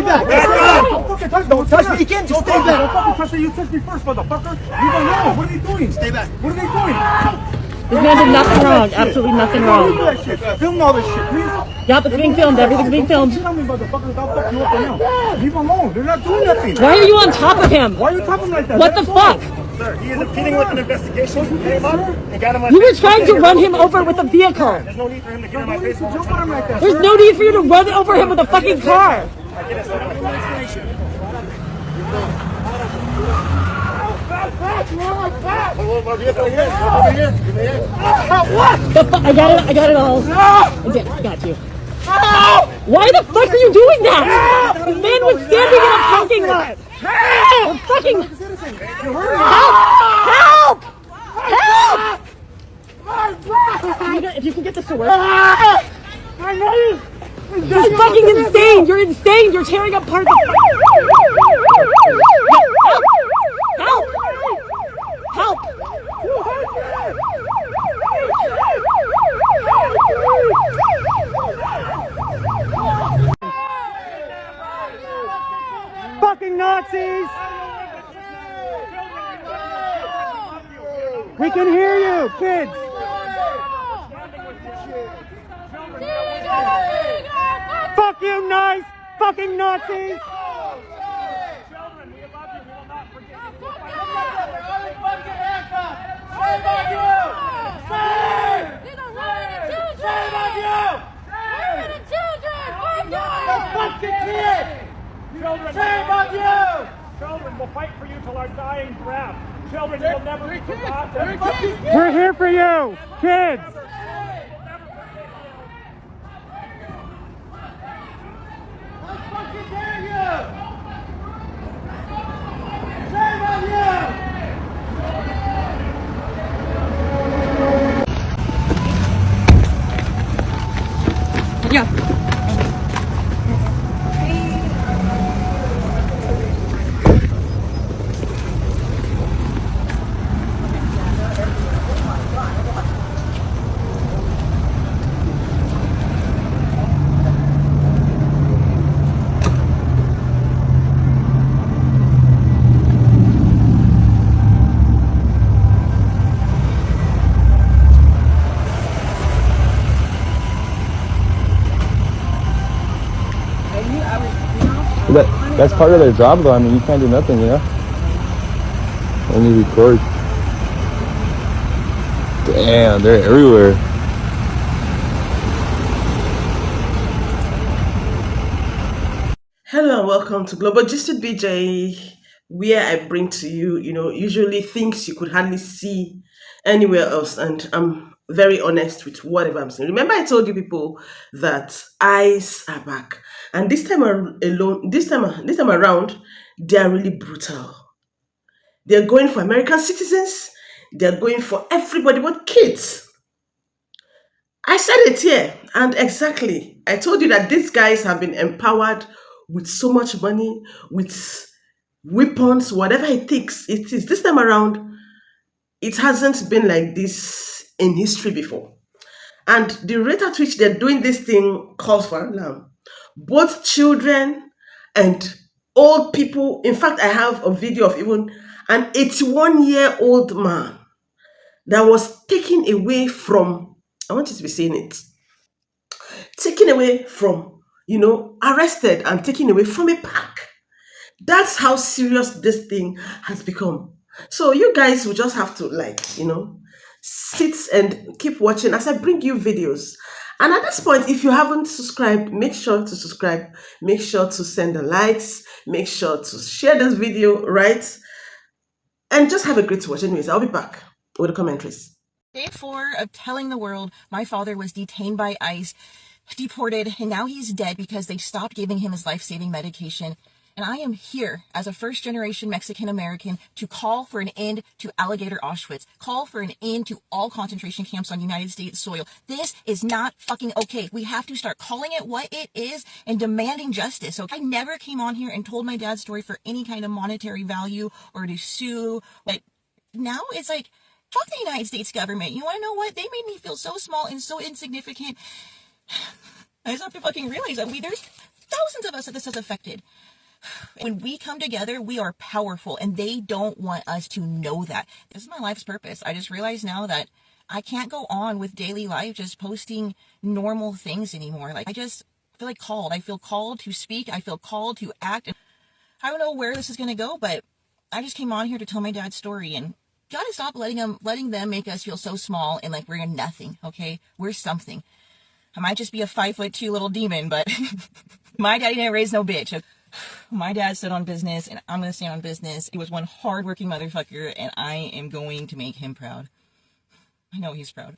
Stay back. Don't fucking touch me. Don't touch me again. Just stay back. Don't fucking touch me. You touched me first, motherfucker. Leave me alone. What are they doing? Stay back. What are they doing? This man did nothing wrong. Absolutely nothing wrong. Film all this shit, please. Yep, it's being filmed. Everything's being filmed. Tell me, motherfuckers, I'll fuck you up right now. Leave them alone. They're not doing nothing. Why are you on top of him? Why are you talking like that? What the fuck? Sir, he is impeding with an investigation. You came up and got him on. You were trying to run him over with a vehicle. There's no need for him to get in my face. There's no need for you to run over him with a fucking car. I got it all. I got you. Why the fuck are you doing that? The man was standing in a parking lot. Fucking help! If you can get this to work. This is fucking insane. You're insane. You're tearing apart the. Help! Help! Fucking Nazis! We can hear you, kids! Fuck you, nice fucking Nazis! Children will fight for you till our dying breath. Children, you will never be forgotten. We're here for you, kids! Yeah. That's part of their job, though. I mean, you can't do nothing, you know? Only record. Damn, they're everywhere. Hello and welcome to Global Gist with BJ, where I bring to you, usually things you could hardly see anywhere else, and I'm very honest with whatever I'm saying. Remember, I told you people that eyes are back, and this time around, they are really brutal. They're going for American citizens. They're going for everybody but kids. I said it here, and exactly, I told you that these guys have been empowered with so much money, with weapons, whatever it takes. It is this time around. It hasn't been like this in history before, and the rate at which they're doing this thing calls for alarm. Both children and old people. In fact, I have a video of even an 81-year-old man that was taken away from. I want you to be saying it. Taken away from, arrested and taken away from a park. That's how serious this thing has become. So you guys will just have to sit and keep watching as I bring you videos. And at this point, if you haven't subscribed, make sure to subscribe. Make sure to send the likes. Make sure to share this video, right? And just have a great watch. Anyways, I'll be back with the commentaries. Day 4 of telling the world my father was detained by ICE, deported, and now he's dead because they stopped giving him his life-saving medication. And I am here as a first-generation Mexican-American to call for an end to alligator Auschwitz, call for an end to all concentration camps on United States soil. This is not fucking okay. We have to start calling it what it is and demanding justice. So I never came on here and told my dad's story for any kind of monetary value or to sue. But now it's like, fuck the United States government. You want to know what? They made me feel so small and so insignificant. I just have to fucking realize that thousands of us that this has affected. When we come together, we are powerful, and they don't want us to know that. This is my life's purpose. I just realized now that I can't go on with daily life just posting normal things anymore. Like, I just feel like called. I feel called to speak. I feel called to act. And I don't know where this is going to go, but I just came on here to tell my dad's story, and gotta stop letting them make us feel so small and like we're nothing, okay? We're something. I might just be a 5'2" little demon, but my daddy didn't raise no bitch. My dad stood on business, and I'm going to stand on business. He was one hardworking motherfucker, and I am going to make him proud. I know he's proud.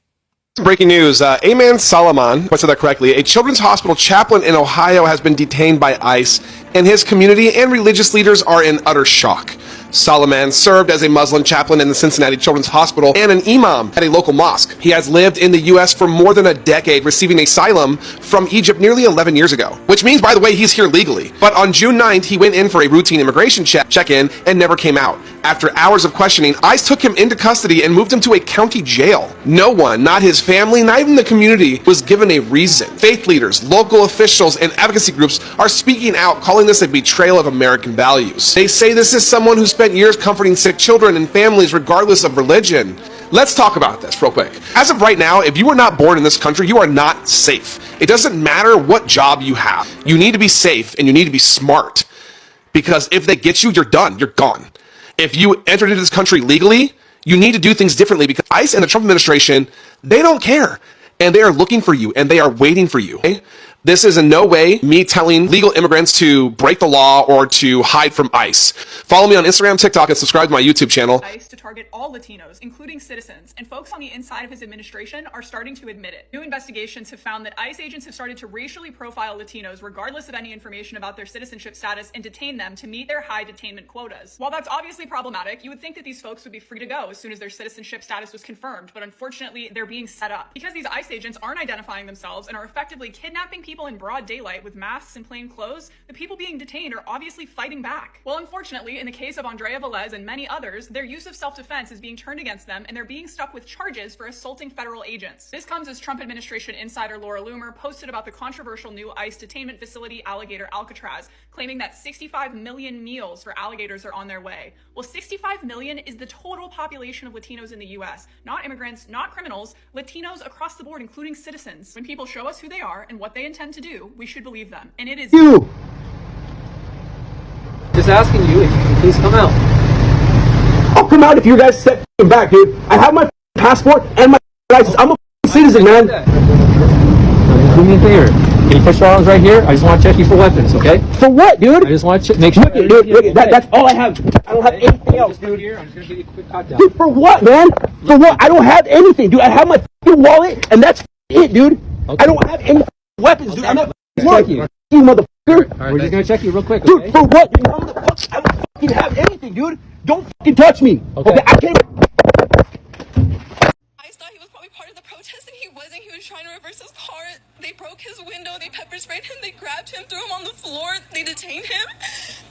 Breaking news, Aman Salaman, if I said that correctly, a children's hospital chaplain in Ohio has been detained by ICE, and his community and religious leaders are in utter shock. Salaman served as a Muslim chaplain in the Cincinnati Children's Hospital and an imam at a local mosque. He has lived in the U.S. for more than a decade, receiving asylum from Egypt nearly 11 years ago, which means, by the way, he's here legally. But on June 9th, he went in for a routine immigration check-in and never came out. After hours of questioning, ICE took him into custody and moved him to a county jail. No one, not his family, not even the community, was given a reason. Faith leaders, local officials, and advocacy groups are speaking out, calling this a betrayal of American values. They say this is someone who spent years comforting sick children and families regardless of religion. Let's talk about this real quick. As of right now, if you were not born in this country, you are not safe. It doesn't matter what job you have. You need to be safe, and you need to be smart, because if they get you, you're done. You're gone. If you entered into this country legally, you need to do things differently, because ICE and the Trump administration, they don't care. And they are looking for you, and they are waiting for you. Okay? This is in no way me telling legal immigrants to break the law or to hide from ICE. Follow me on Instagram, TikTok, and subscribe to my YouTube channel. ICE to target all Latinos, including citizens, and folks on the inside of his administration are starting to admit it. New investigations have found that ICE agents have started to racially profile Latinos regardless of any information about their citizenship status and detain them to meet their high detainment quotas. While that's obviously problematic, you would think that these folks would be free to go as soon as their citizenship status was confirmed, but unfortunately, they're being set up. Because these ICE agents aren't identifying themselves and are effectively kidnapping people in broad daylight with masks and plain clothes, the people being detained are obviously fighting back. Well, unfortunately, in the case of Andrea Velez and many others, their use of self-defense is being turned against them, and they're being stuck with charges for assaulting federal agents. This comes as Trump administration insider Laura Loomer posted about the controversial new ICE detainment facility, Alligator Alcatraz, claiming that 65 million meals for alligators are on their way. Well, 65 million is the total population of Latinos in the U.S. Not immigrants, not criminals, Latinos across the board, including citizens. When people show us who they are and what they intend to do, we should believe them. And it is you. Just asking you if you can please come out. I'll come out if you guys step back, dude. I have my passport and my license. I'm a citizen, man. Do me a favor. Can you push your arms right here? I just want to check you for weapons, okay? For what, dude? I just want to make sure. Look, dude, look, that's all I have. I don't have anything else, dude. Here, I'm just gonna give you a quick hot down. Dude, for what, man? For what? I don't have anything, dude. I have my wallet, and that's it, dude. Okay. I don't have any weapons, dude. I'm not check you, motherfucker. Right, we're just gonna check you real quick, okay? Dude, for what, dude? I don't fucking have anything, dude. Don't fucking touch me. Okay, I can't. I thought he was probably part of the protest, and he wasn't. He was trying to reverse his car. They broke his window. They pepper sprayed him. They grabbed him, threw him on the floor. They detained him.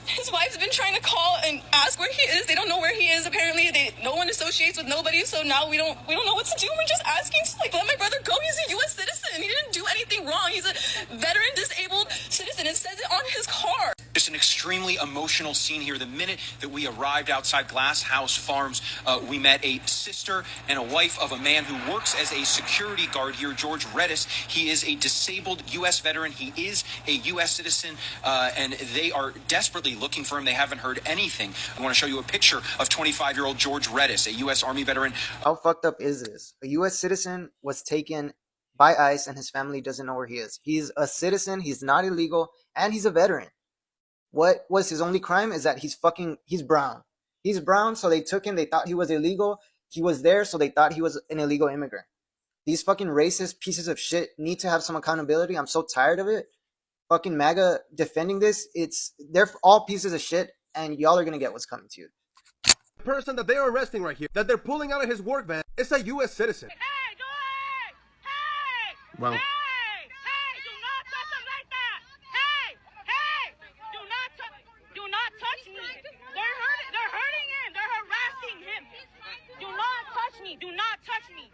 His wife's been trying to call and ask where he is. They don't know where he is. Apparently, no one associates with nobody. So now we don't know what to do. We're just asking to let my brother go. He's a U.S. citizen. He didn't do anything wrong. He's a veteran disabled citizen. It says it on his car. Just an extremely emotional scene here. The minute that we arrived outside Glass House Farms, we met a sister and a wife of a man who works as a security guard here, George Reis. He is a disabled U.S. veteran. He is a U.S. citizen, and they are desperately looking for him. They haven't heard anything. I want to show you a picture of 25-year-old George Reis, a U.S. Army veteran. How fucked up is this? A U.S. citizen was taken by ICE, and his family doesn't know where he is. He's a citizen. He's not illegal, and he's a veteran. What was his only crime is that he's brown. He's brown, so they took him. They thought he was illegal. He was there, so they thought he was an illegal immigrant. These fucking racist pieces of shit need to have some accountability. I'm so tired of it. Fucking MAGA defending this. They're all pieces of shit, and y'all are gonna get what's coming to you. The person that they're arresting right here, that they're pulling out of his work van, is a U.S. citizen. Hey, go ahead! Hey! Well. Hey! Hey! Do not touch him like that! Hey! Hey! Do not touch me! They're hurting him! They're harassing him! Do not touch me! Do not touch me!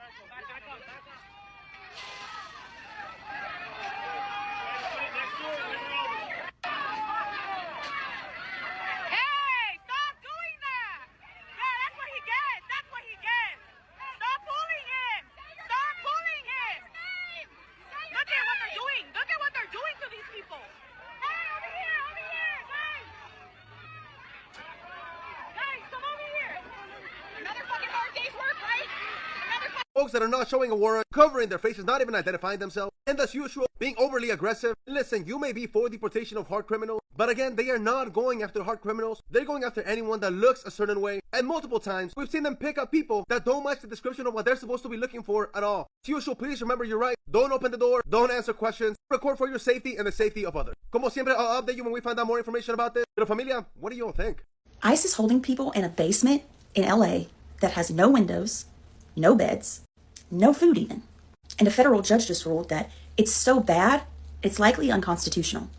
folks that are not showing a warrant, covering their faces, not even identifying themselves, and as usual, being overly aggressive. Listen, you may be for deportation of hard criminals, but again, they are not going after hard criminals. They're going after anyone that looks a certain way, and multiple times, we've seen them pick up people that don't match the description of what they're supposed to be looking for at all. As usual, please remember your right. Don't open the door, don't answer questions, record for your safety and the safety of others. Como siempre, I'll update you when we find out more information about this. Pero familia, what do you all think? ICE is holding people in a basement in LA that has no windows, no beds, no food even. And a federal judge just ruled that it's so bad, it's likely unconstitutional.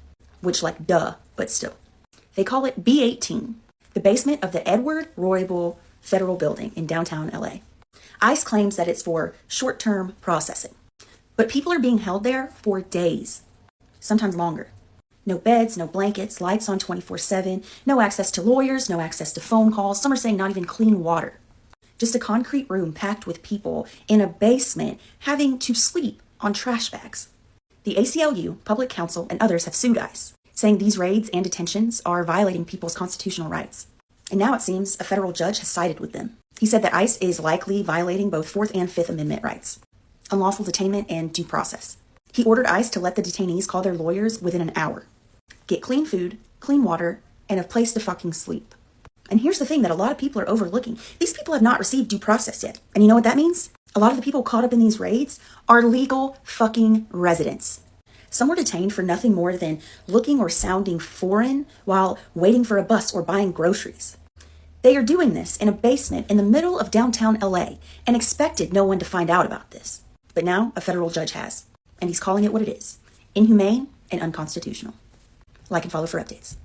Which, like, duh, but still. They call it B18, the basement of the Edward Roybal Federal Building in downtown LA. ICE claims that it's for short-term processing. But people are being held there for days, sometimes longer. No beds, no blankets, lights on 24/7, no access to lawyers, no access to phone calls. Some are saying not even clean water. Just a concrete room packed with people in a basement having to sleep on trash bags. The ACLU, Public Counsel, and others have sued ICE, saying these raids and detentions are violating people's constitutional rights. And now it seems a federal judge has sided with them. He said that ICE is likely violating both 4th and 5th Amendment rights, unlawful detainment and due process. He ordered ICE to let the detainees call their lawyers within an hour, get clean food, clean water, and a place to fucking sleep. And here's the thing that a lot of people are overlooking. These people have not received due process yet. And you know what that means? A lot of the people caught up in these raids are legal fucking residents. Some were detained for nothing more than looking or sounding foreign while waiting for a bus or buying groceries. They are doing this in a basement in the middle of downtown LA and expected no one to find out about this. But now a federal judge has, and he's calling it what it is: inhumane and unconstitutional. Like and follow for updates.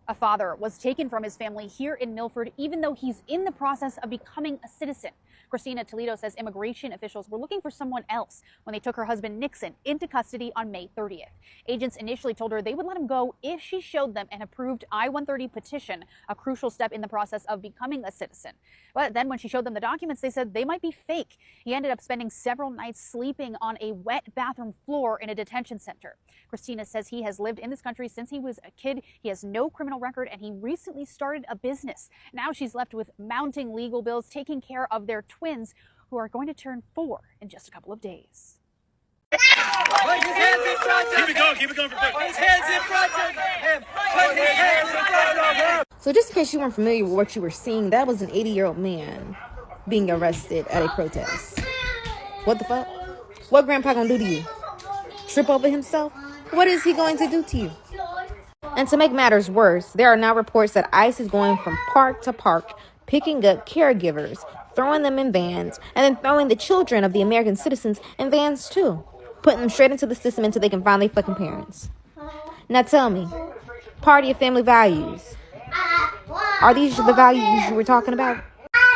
A father was taken from his family here in Milford, even though he's in the process of becoming a citizen. Christina Toledo says immigration officials were looking for someone else when they took her husband Nixon into custody on May 30th. Agents initially told her they would let him go if she showed them an approved I-130 petition, a crucial step in the process of becoming a citizen. But then when she showed them the documents, they said they might be fake. He ended up spending several nights sleeping on a wet bathroom floor in a detention center. Christina says he has lived in this country since he was a kid. He has no criminal record, and he recently started a business. Now she's left with mounting legal bills, taking care of their twins, who are going to turn 4 in just a couple of days. Put his hands in front of him. Keep it going for Put his hands in front of him. Put his hands in front of him. So just in case you weren't familiar with what you were seeing, that was an 80-year-old man being arrested at a protest. What the fuck? What grandpa gonna do to you? Trip over himself? What is he going to do to you? And to make matters worse, there are now reports that ICE is going from park to park, picking up caregivers, throwing them in vans, and then throwing the children of the American citizens in vans too, putting them straight into the system until they can find their fucking parents. Now tell me, part of your family values, are these the values you were talking about?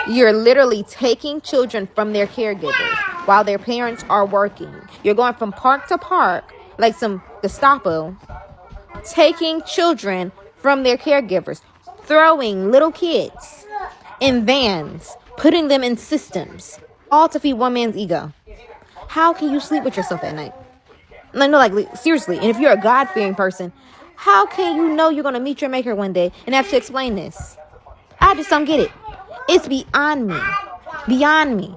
You're literally taking children from their caregivers while their parents are working. You're going from park to park like some Gestapo, taking children from their caregivers, throwing little kids in vans, putting them in systems, all to feed one man's ego. How can you sleep with yourself at night? Like, seriously. And if you're a God-fearing person, how can you know you're going to meet your maker one day and have to explain this? I just don't get it. It's beyond me. Beyond me.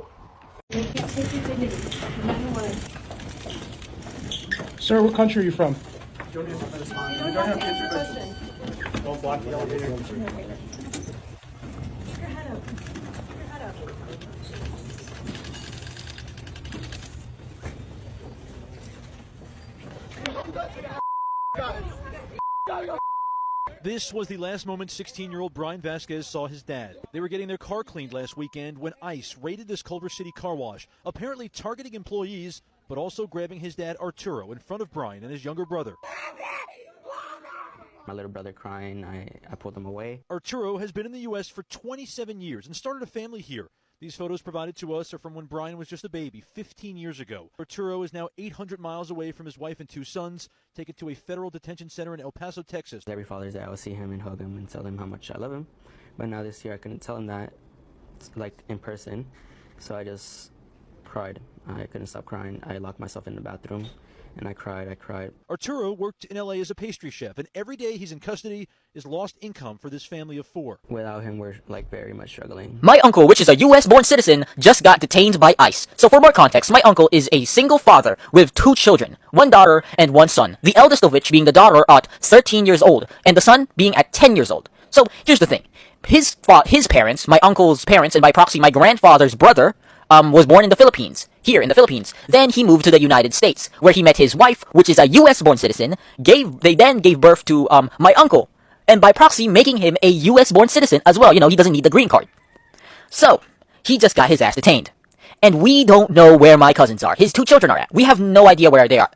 Sir, what country are you from? You don't have to answer questions. Don't block the elevator. This was the last moment 16-year-old Brian Vasquez saw his dad. They were getting their car cleaned last weekend when ICE raided this Culver City car wash, apparently targeting employees, but also grabbing his dad Arturo in front of Brian and his younger brother. My little brother crying, I pulled him away. Arturo has been in the U.S. for 27 years and started a family here. These photos provided to us are from when Brian was just a baby 15 years ago. Arturo is now 800 miles away from his wife and 2 sons, taken to a federal detention center in El Paso, Texas. Every Father's Day I would see him and hug him and tell him how much I love him. But now this year I couldn't tell him that, like, in person. So I just cried. I couldn't stop crying. I locked myself in the bathroom And I cried. Arturo worked in LA as a pastry chef, and every day he's in custody is lost income for this family of 4. Without him, we're like very much struggling. My uncle, which is a US-born citizen, just got detained by ICE. So for more context, my uncle is a single father with 2 children, 1 daughter and 1 son. The eldest of which being the daughter at 13 years old, and the son being at 10 years old. So here's the thing. His parents, my uncle's parents, and by proxy my grandfather's brother, was born in the Philippines, here in the Philippines. Then he moved to the United States, where he met his wife, which is a US-born citizen. They then gave birth to my uncle, and by proxy making him a US-born citizen as well. You know, he doesn't need the green card. So he just got his ass detained, and we don't know where my cousins are. His 2 children are at. We have no idea where they are.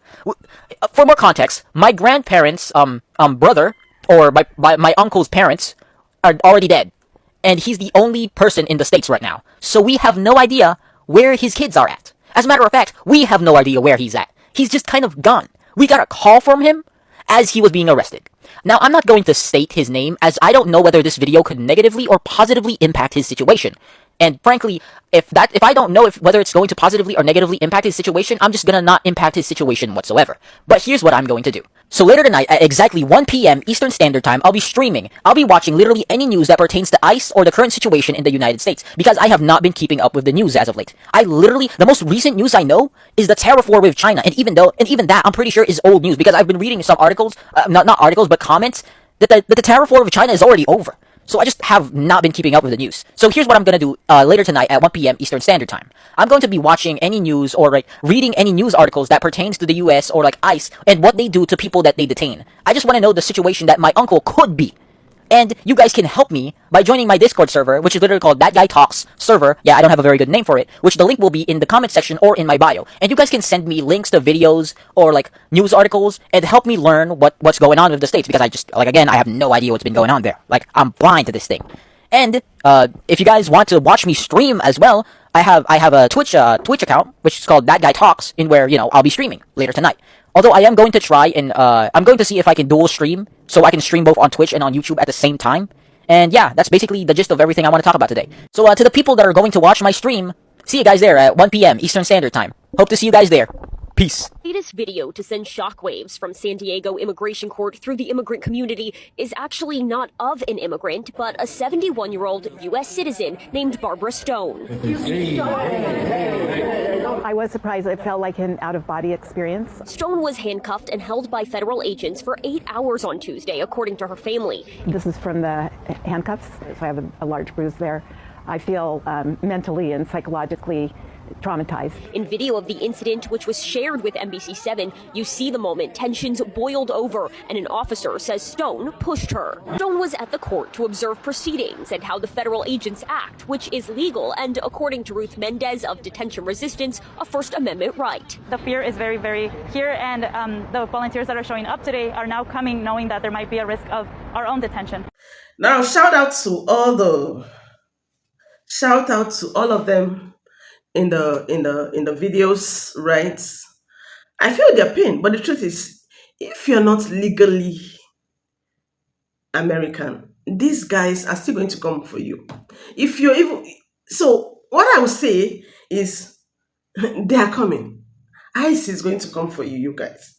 For more context, my grandparents' brother, or my uncle's parents, are already dead, and he's the only person in the States right now. So we have no idea where his kids are at. As a matter of fact, we have no idea where he's at. He's just kind of gone. We got a call from him as he was being arrested. Now, I'm not going to state his name, as I don't know whether this video could negatively or positively impact his situation. And frankly, if I don't know whether it's going to positively or negatively impact his situation, I'm just gonna not impact his situation whatsoever. But here's what I'm going to do. So later tonight, at exactly 1 p.m. Eastern Standard Time, I'll be streaming. I'll be watching literally any news that pertains to ICE or the current situation in the United States, because I have not been keeping up with the news as of late. The most recent news I know is the tariff war with China, and even that, I'm pretty sure is old news, because I've been reading some articles, not articles, but comments, that the tariff war with China is already over. So I just have not been keeping up with the news. So here's what I'm going to do later tonight at 1 p.m. Eastern Standard Time. I'm going to be watching any news or reading any news articles that pertains to the US or ICE and what they do to people that they detain. I just want to know the situation that my uncle could be. And you guys can help me by joining my Discord server, which is literally called That Guy Talks server. Yeah, I don't have a very good name for it, which the link will be in the comment section or in my bio. And you guys can send me links to videos or news articles and help me learn what's going on with the States, because I just, again, I have no idea what's been going on there. I'm blind to this thing. And if you guys want to watch me stream as well, I have a Twitch account, which is called That Guy Talks, in where, I'll be streaming later tonight. Although I am going to try and, I'm going to see if I can dual stream, so I can stream both on Twitch and on YouTube at the same time. And yeah, that's basically the gist of everything I want to talk about today. So to the people that are going to watch my stream, see you guys there at 1 p.m. Eastern Standard Time. Hope to see you guys there. Peace. Latest video to send shockwaves from San Diego Immigration Court through the immigrant community is actually not of an immigrant, but a 71-year-old U.S. citizen named Barbara Stone. I was surprised. It felt like an out-of-body experience. Stone was handcuffed and held by federal agents for 8 hours on Tuesday, according to her family. This is from the handcuffs, so I have a large bruise there. I feel mentally and psychologically traumatized. In video of the incident, which was shared with NBC7, you see the moment tensions boiled over and an officer says Stone pushed her. Stone was at the court to observe proceedings and how the federal agents act, which is legal and, according to Ruth Mendez of Detention Resistance, a First Amendment right. The fear is very, very here, and the volunteers that are showing up today are now coming knowing that there might be a risk of our own detention. Now, shout out to all of them in the videos, right? I feel their pain, but the truth is, if you're not legally American, these guys are still going to come for you. If you're even so, what I would say is they are coming. ICE is going to come for you, you guys.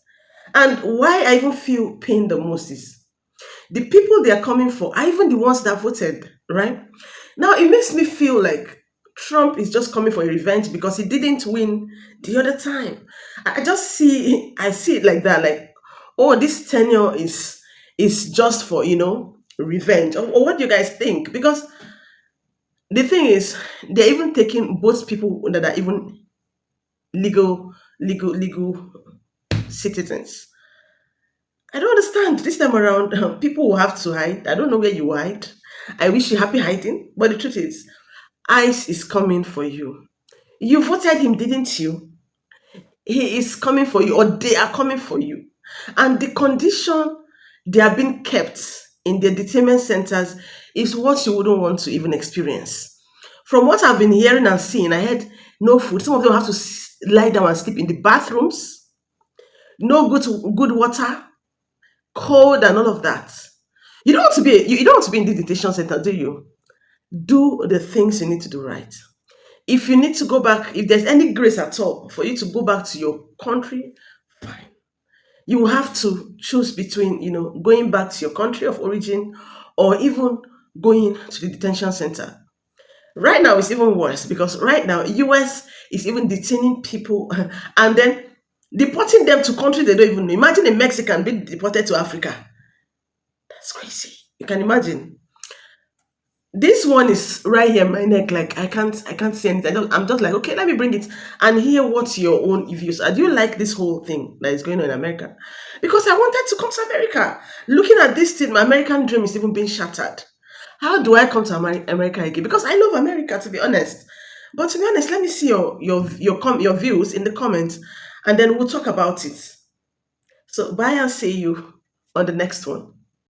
And why I even feel pain the most is the people they are coming for are even the ones that voted, right? Now it makes me feel like Trump is just coming for revenge because he didn't win the other time. I see it like that, like, oh, this tenure is just for, revenge. Or what do you guys think? Because the thing is, they're even taking both people that are even legal citizens. I don't understand. This time around, people will have to hide. I don't know where you hide. I wish you happy hiding. But the truth is, ICE is coming for you. You voted him, didn't you? He is coming for you, or they are coming for you. And the condition they are being kept in the detainment centers is what you wouldn't want to even experience. From what I've been hearing and seeing, I heard no food. Some of them have to lie down and sleep in the bathrooms. No good water, cold, and all of that. You don't want to be in the detention center, do you? Do the things you need to do right. If you need to go back, if there's any grace at all for you to go back to your country, fine. you will have to choose between, going back to your country of origin or even going to the detention center. Right now, it's even worse because right now, US is even detaining people and then deporting them to countries they don't even know. Imagine a Mexican being deported to Africa. That's crazy. You can imagine. This one is right here in my neck. Like I can't see anything. I'm just like, okay, let me bring it and hear what's your own views. Do you like this whole thing that is going on in America? Because I wanted to come to America. Looking at this thing, my American dream is even being shattered. How do I come to America again? Because I love America, to be honest. But to be honest, let me see your views in the comments, and then we'll talk about it. So bye and see you on the next one.